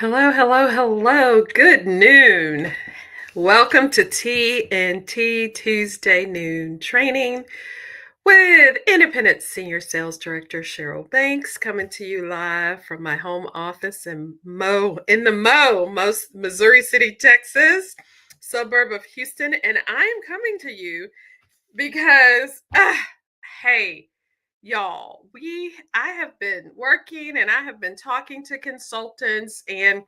Hello, hello, hello. Good noon. Welcome to TNT Tuesday noon training with Independent Senior Sales Director Cheryl Banks, coming to you live from my home office in Missouri City, Texas, suburb of Houston, and I am coming to you because hey, y'all, I have been working and I have been talking to consultants, and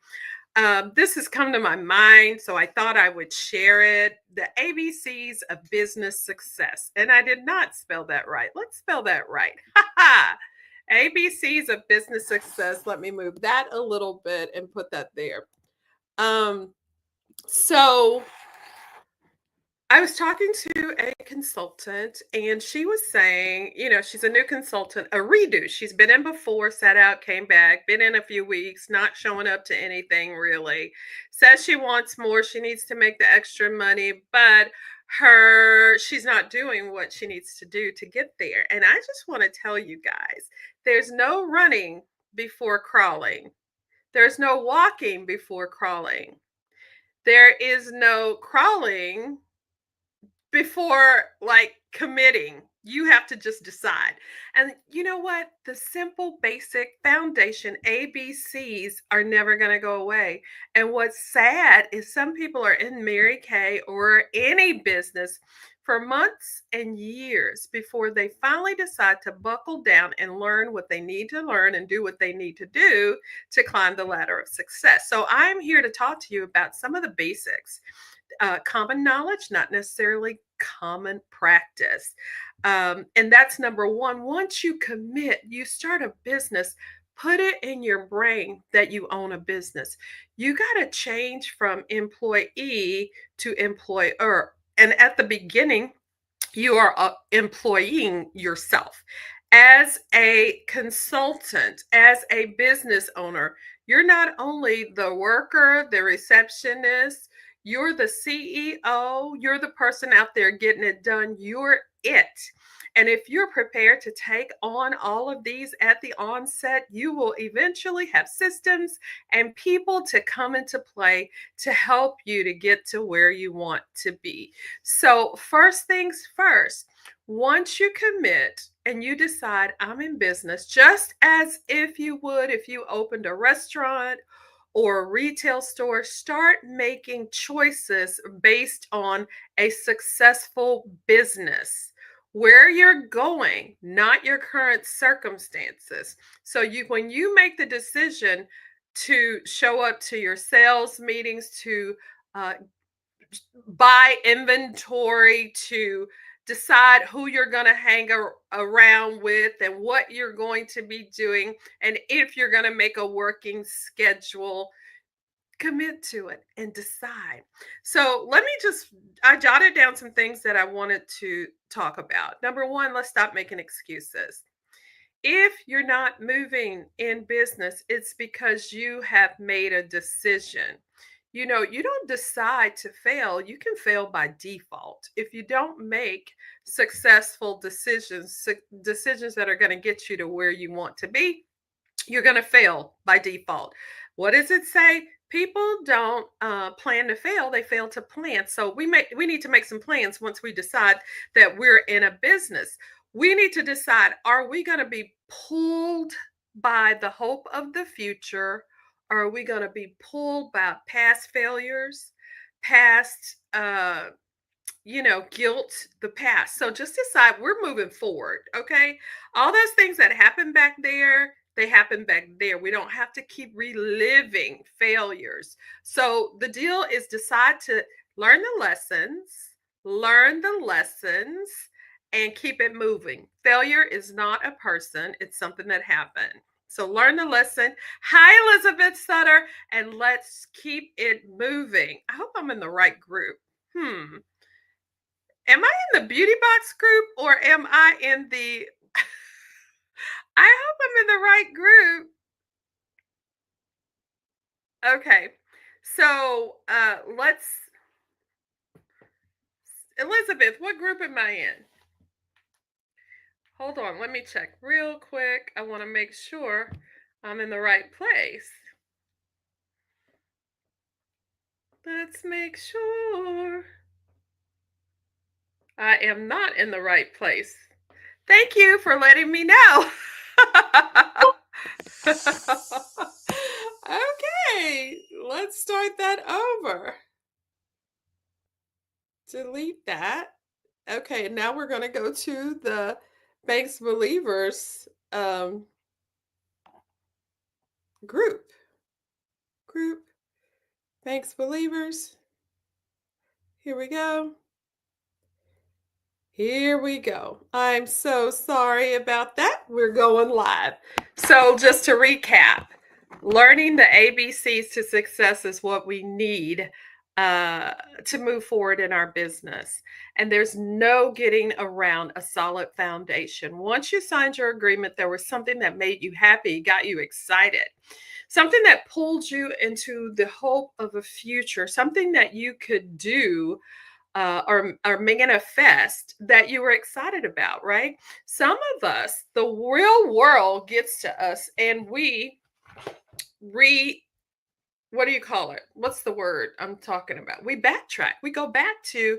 this has come to my mind, so I thought I would share it. The ABCs of business success. And I did not spell that right. Let's spell that right. Ha ha. ABCs of business success. Let me move that a little bit and put that there. Um, so I was talking to a consultant, and she was saying, she's a new consultant, a redo. She's been in before, sat out, came back, been in a few weeks, not showing up to anything really. Says she wants more, she needs to make the extra money, but she's not doing what she needs to do to get there. And I just want to tell you guys, there's no running before crawling. There's no walking before crawling. There is no crawling before like committing. You have to just decide. And you know what? The simple basic foundation ABCs are never going to go away. And what's sad is some people are in Mary Kay or any business for months and years before they finally decide to buckle down and learn what they need to learn and do what they need to do to climb the ladder of success. So I'm here to talk to you about some of the basics, common knowledge, not necessarily common practice. And that's number one. Once you commit, you start a business, put it in your brain that you own a business. You got to change from employee to employer. And at the beginning, you are employing yourself. As a consultant, as a business owner, you're not only the worker, the receptionist, you're the CEO, you're the person out there getting it done, you're it. And if you're prepared to take on all of these at the onset, you will eventually have systems and people to come into play to help you to get to where you want to be. So, first things first, once you commit and you decide I'm in business, just as if you would if you opened a restaurant or a retail store, start making choices based on a successful business. Where you're going, not your current circumstances. So when you make the decision to show up to your sales meetings, to uh, buy inventory, to decide who you're going to around with and what you're going to be doing, and if you're going to make a working schedule, commit to it and decide. So I jotted down some things that I wanted to talk about. Number one, let's stop making excuses. If you're not moving in business, it's because you have made a decision. You don't decide to fail, you can fail by default. If you don't make successful decisions that are going to get you to where you want to be, you're going to fail by default. What does it say? People don't plan to fail; they fail to plan. So we need to make some plans once we decide that we're in a business. We need to decide: are we going to be pulled by the hope of the future, or are we going to be pulled by past failures, past guilt, the past? So just decide we're moving forward, okay? All those things that happened back there, they happen back there. We don't have to keep reliving failures. So the deal is decide to learn the lessons, and keep it moving. Failure is not a person, it's something that happened. So learn the lesson. Hi, Elizabeth Sutter, and let's keep it moving. I hope I'm in the right group. Am I in the beauty box group or am I in the I hope I'm in the right group. Okay. So, let's Elizabeth, what group am I in? Hold on, let me check real quick. I want to make sure I'm in the right place. Let's make sure I am not in the right place. Thank you for letting me know. Okay, let's start that over. Delete that. Okay, now we're going to go to the Banks Believers group. Group, Banks Believers. Here we go. Here we go. I'm so sorry about that. We're going live. So, just to recap, learning the ABCs to success is what we need to move forward in our business. And there's no getting around a solid foundation. Once you signed your agreement, there was something that made you happy, got you excited, something that pulled you into the hope of a future, something that you could do or manifest that you were excited about, right? Some of us, the real world gets to us and we re what do you call it? What's the word I'm talking about? We backtrack. We go back to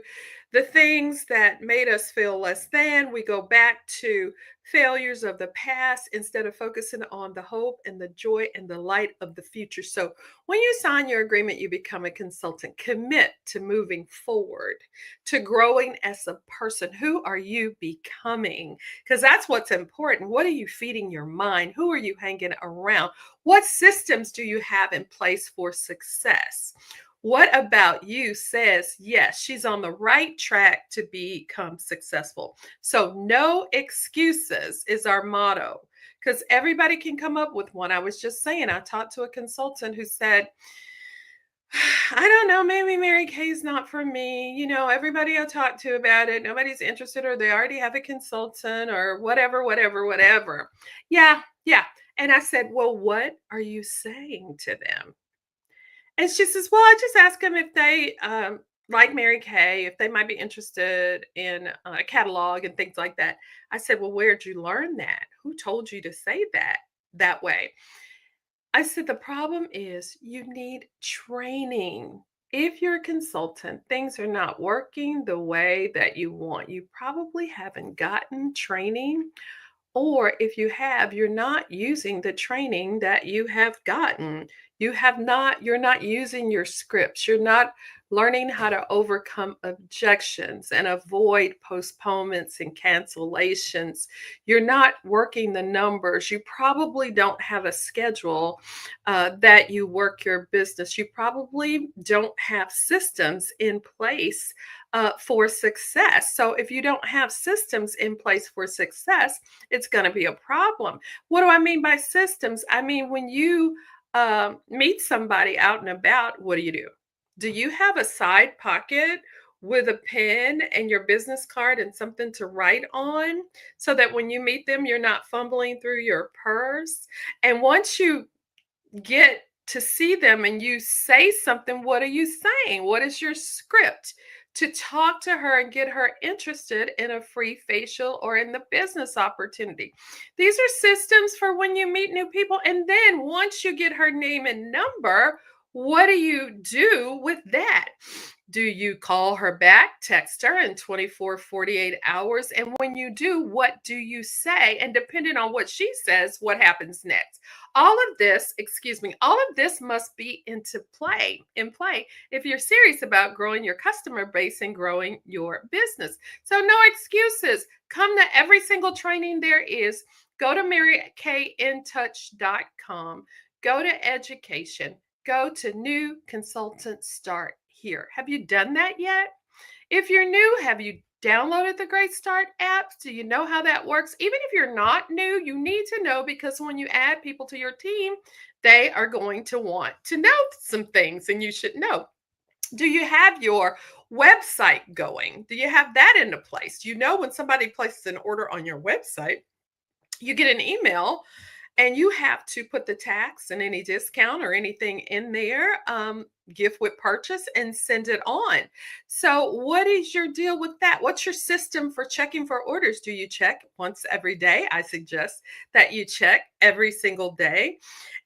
the things that made us feel less than. We go back to failures of the past instead of focusing on the hope and the joy and the light of the future. So, when you sign your agreement, you become a consultant. Commit to moving forward, to growing as a person. Who are you becoming? Because that's what's important. What are you feeding your mind? Who are you hanging around? What systems do you have in place for success? What about you says, yes, she's on the right track to become successful? So, no excuses is our motto because everybody can come up with one. I was just saying, I talked to a consultant who said, I don't know, maybe Mary Kay's not for me. Everybody I talk to about it, nobody's interested, or they already have a consultant, or whatever, whatever, whatever. Yeah, yeah. And I said, well, what are you saying to them? And she says, well, I just ask them if they like Mary Kay, if they might be interested in a catalog and things like that. I said, well, where'd you learn that? Who told you to say that way? I said, the problem is you need training. If you're a consultant, things are not working the way that you want. You probably haven't gotten training, or if you have, you're not using the training that you have gotten. You're not using your scripts. You're not learning how to overcome objections and avoid postponements and cancellations. You're not working the numbers. You probably don't have a schedule that you work your business. You probably don't have systems in place for success. So if you don't have systems in place for success, it's going to be a problem. What do I mean by systems? I mean, when you meet somebody out and about, what do you do? Do you have a side pocket with a pen and your business card and something to write on so that when you meet them, you're not fumbling through your purse? And once you get to see them and you say something, what are you saying? What is your script to talk to her and get her interested in a free facial or in the business opportunity? These are systems for when you meet new people. And then once you get her name and number, what do you do with that? Do you call her back, text her in 24, 48 hours? And when you do, what do you say? And depending on what she says, what happens next? All of this must be in play if you're serious about growing your customer base and growing your business. So no excuses. Come to every single training there is. Go to marykaintouch.com. Go to education. Go to new consultant start here. Have you done that yet? If you're new, have you downloaded the Great Start apps? Do you know how that works? Even if you're not new, you need to know because when you add people to your team, they are going to want to know some things and you should know. Do you have your website going? Do you have that into place? You know, when somebody places an order on your website, you get an email and you have to put the tax and any discount or anything in there. gift with purchase and send it on. So, what is your deal with that? What's your system for checking for orders? Do you check once every day? I suggest that you check every single day.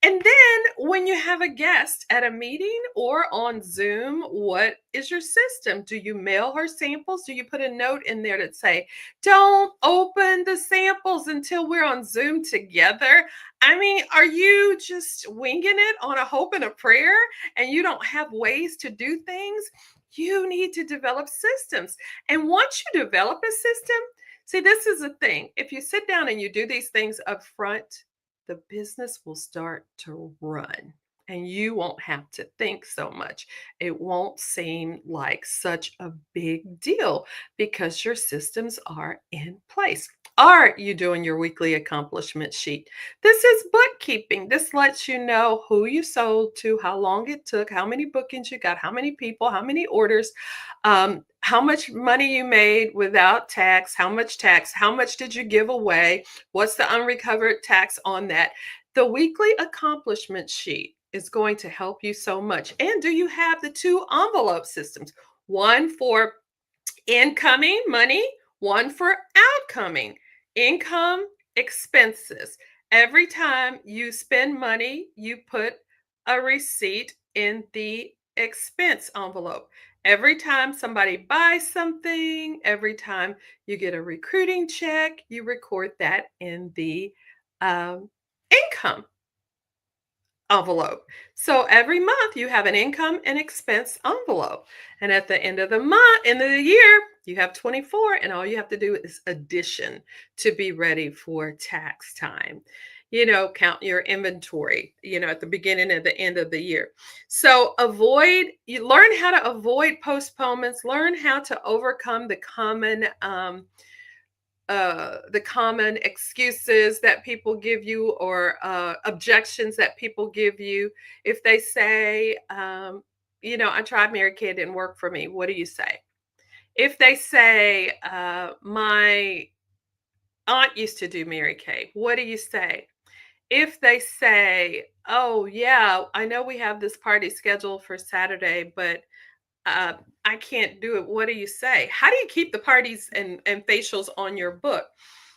And then when you have a guest at a meeting or on Zoom, what is your system? Do you mail her samples? Do you put a note in there that say, don't open the samples until we're on Zoom together? I mean, are you just winging it on a hope and a prayer and you don't have ways to do things? You need to develop systems. And once you develop a system, see, this is the thing. If you sit down and you do these things up front, the business will start to run and you won't have to think so much. It won't seem like such a big deal because your systems are in place. Are you doing your weekly accomplishment sheet? This is bookkeeping. This lets you know who you sold to, how long it took, how many bookings you got, how many people, how many orders, how much money you made without tax, how much did you give away, what's the unrecovered tax on that. The weekly accomplishment sheet is going to help you so much. And do you have the two envelope systems? One for incoming money, one for outcoming income expenses. Every time you spend money, you put a receipt in the expense envelope. Every time somebody buys something, every time you get a recruiting check, you record that in the income envelope. So every month you have an income and expense envelope. And at the end of the month, end of the year, you have 24 and all you have to do is addition to be ready for tax time. Count your inventory, at the beginning and the end of the year. So you learn how to avoid postponements, learn how to overcome the common excuses that people give you or objections that people give you. If they say, I tried Mary Kay, it didn't work for me. What do you say? If they say, my aunt used to do Mary Kay, what do you say? If they say, oh, yeah, I know we have this party scheduled for Saturday, but uh, I can't do it. What do you say? How do you keep the parties and facials on your book?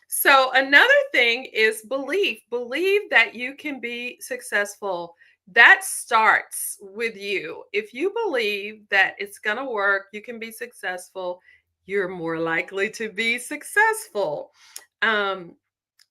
So another thing is belief. Believe that you can be successful. That starts with you. If you believe that it's going to work, you can be successful, you're more likely to be successful. Um,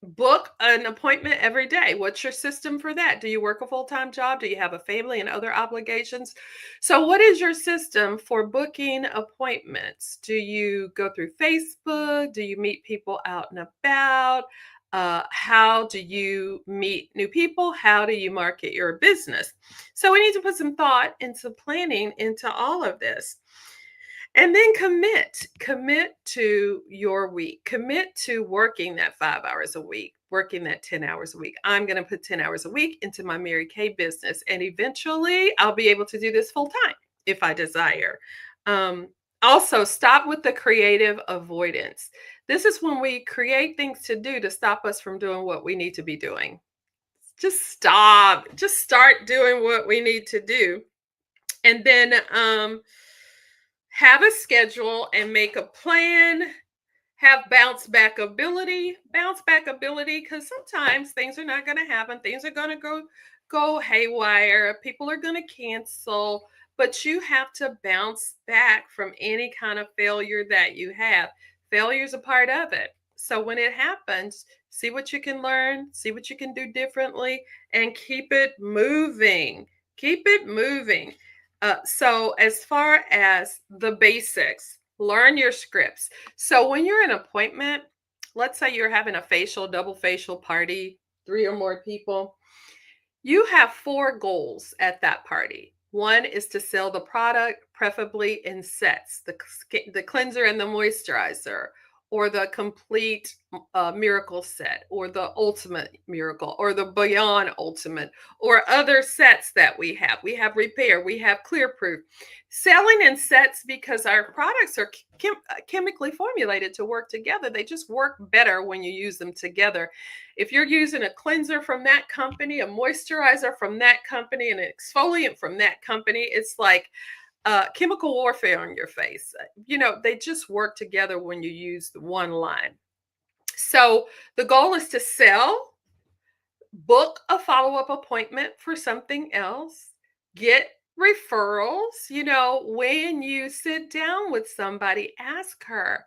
Book an appointment every day. What's your system for that? Do you work a full-time job? Do you have a family and other obligations? So, what is your system for booking appointments? Do you go through Facebook? Do you meet people out and about? How do you meet new people? How do you market your business? So, we need to put some thought into planning into all of this. And then commit to your week, commit to working that 5 hours a week, working that 10 hours a week. I'm going to put 10 hours a week into my Mary Kay business. And eventually I'll be able to do this full time if I desire. Um, Also, stop with the creative avoidance. This is when we create things to do to stop us from doing what we need to be doing. Just stop. Just start doing what we need to do. And then have a schedule and make a plan. Have bounce back ability, because sometimes things are not going to happen. Things are going to go haywire. People are going to cancel, but you have to bounce back from any kind of failure that you have. Failure is a part of it. So when it happens, see what you can learn, see what you can do differently, and keep it moving. Keep it moving. So as far as the basics, learn your scripts. So when you're in an appointment, let's say you're having a facial, double facial party, 3 or more people, you have 4 goals at that party. One is to sell the product, preferably in sets, the cleanser and the moisturizer, or the complete miracle set, or the ultimate miracle, or the beyond ultimate, or other sets that we have. We have repair, we have clear proof. Selling in sets because our products are chemically formulated to work together. They just work better when you use them together. If you're using a cleanser from that company, a moisturizer from that company, and an exfoliant from that company, it's like chemical warfare on your face. They just work together when you use the one line. So the goal is to sell, book a follow up appointment for something else, get referrals. When you sit down with somebody, ask her,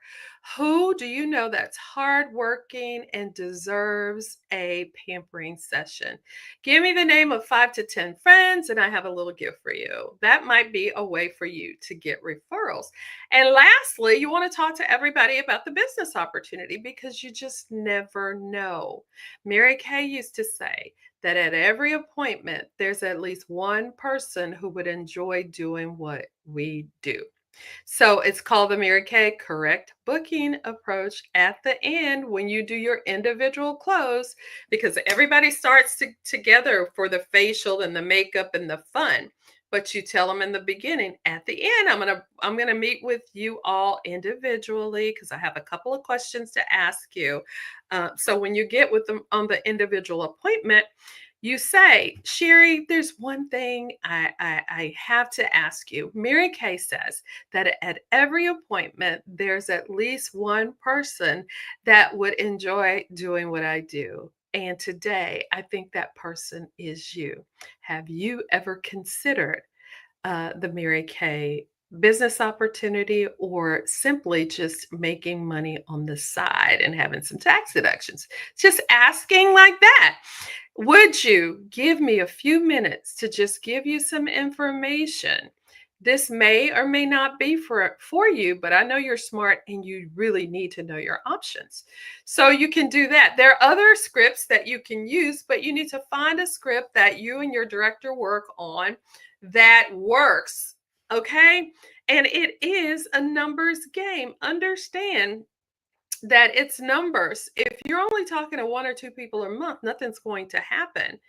who do you know that's hardworking and deserves a pampering session? Give me the name of 5 to 10 friends, and I have a little gift for you. That might be a way for you to get referrals. And lastly, you want to talk to everybody about the business opportunity because you just never know. Mary Kay used to say that at every appointment, there's at least one person who would enjoy doing what we do. So it's called the Mary Kay correct booking approach at the end when you do your individual close, because everybody starts together for the facial and the makeup and the fun. But you tell them in the beginning, at the end, I'm gonna meet with you all individually because I have a couple of questions to ask you. So when you get with them on the individual appointment, you say, Sherry, there's one thing I have to ask you. Mary Kay says that at every appointment, there's at least one person that would enjoy doing what I do. And today, I think that person is you. Have you ever considered the Mary Kay business opportunity, or simply just making money on the side and having some tax deductions? Just asking like that. Would you give me a few minutes to just give you some information? This may or may not be for you, but I know you're smart and you really need to know your options. So you can do that. There are other scripts that you can use, but you need to find a script that you and your director work on that works. Okay. And it is a numbers game. Understand that it's numbers. If you're only talking to 1 or 2 people a month, nothing's going to happen.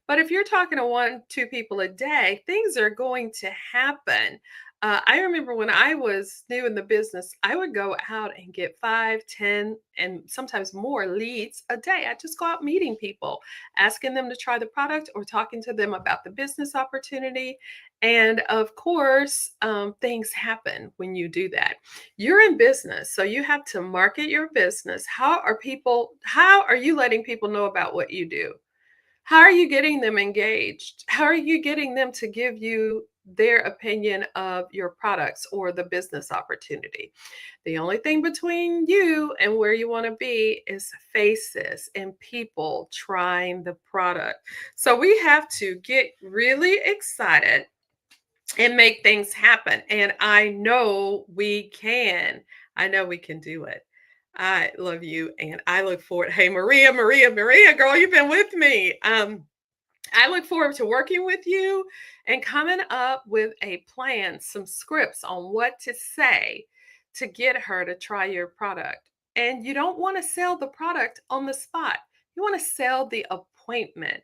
But if you're talking to 1, 2 people a day, things are going to happen. I remember when I was new in the business, I would go out and get 5, 10, and sometimes more leads a day. I just go out meeting people, asking them to try the product or talking to them about the business opportunity. And of course, things happen when you do that. You're in business, so you have to market your business. How are you letting people know about what you do? How are you getting them engaged? How are you getting them to give you their opinion of your products or the business opportunity? The only thing between you and where you want to be is faces and people trying the product. So we have to get really excited and make things happen. And I know we can. I know we can do it. I love you and I look forward. Hey, Maria, girl, you've been with me. I look forward to working with you and coming up with a plan, some scripts on what to say to get her to try your product. And you don't want to sell the product on the spot, you want to sell the appointment.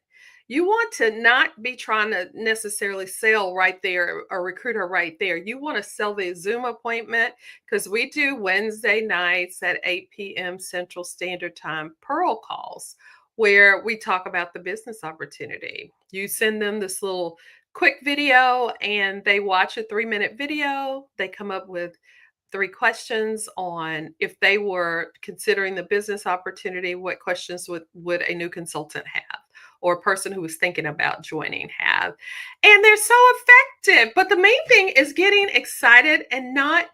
You want to not be trying to necessarily sell right there or recruit her right there. You want to sell the Zoom appointment because we do Wednesday nights at 8 p.m. Central Standard Time Pearl calls where we talk about the business opportunity. You send them this little quick video and they watch a 3-minute video. They come up with 3 questions on if they were considering the business opportunity, what questions would a new consultant have or a person who was thinking about joining have. And they're so effective. But the main thing is getting excited and not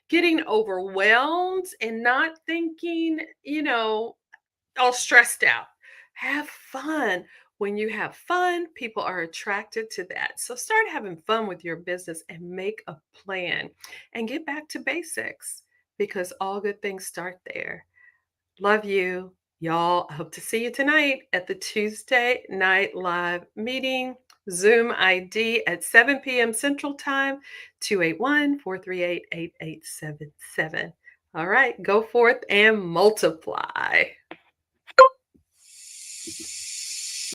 getting overwhelmed and not thinking, all stressed out. Have fun. When you have fun, people are attracted to that. So start having fun with your business and make a plan and get back to basics because all good things start there. Love you. Y'all, I hope to see you tonight at the Tuesday Night Live meeting. Zoom ID at 7 p.m. Central Time, 281-438-8877. All right, go forth and multiply.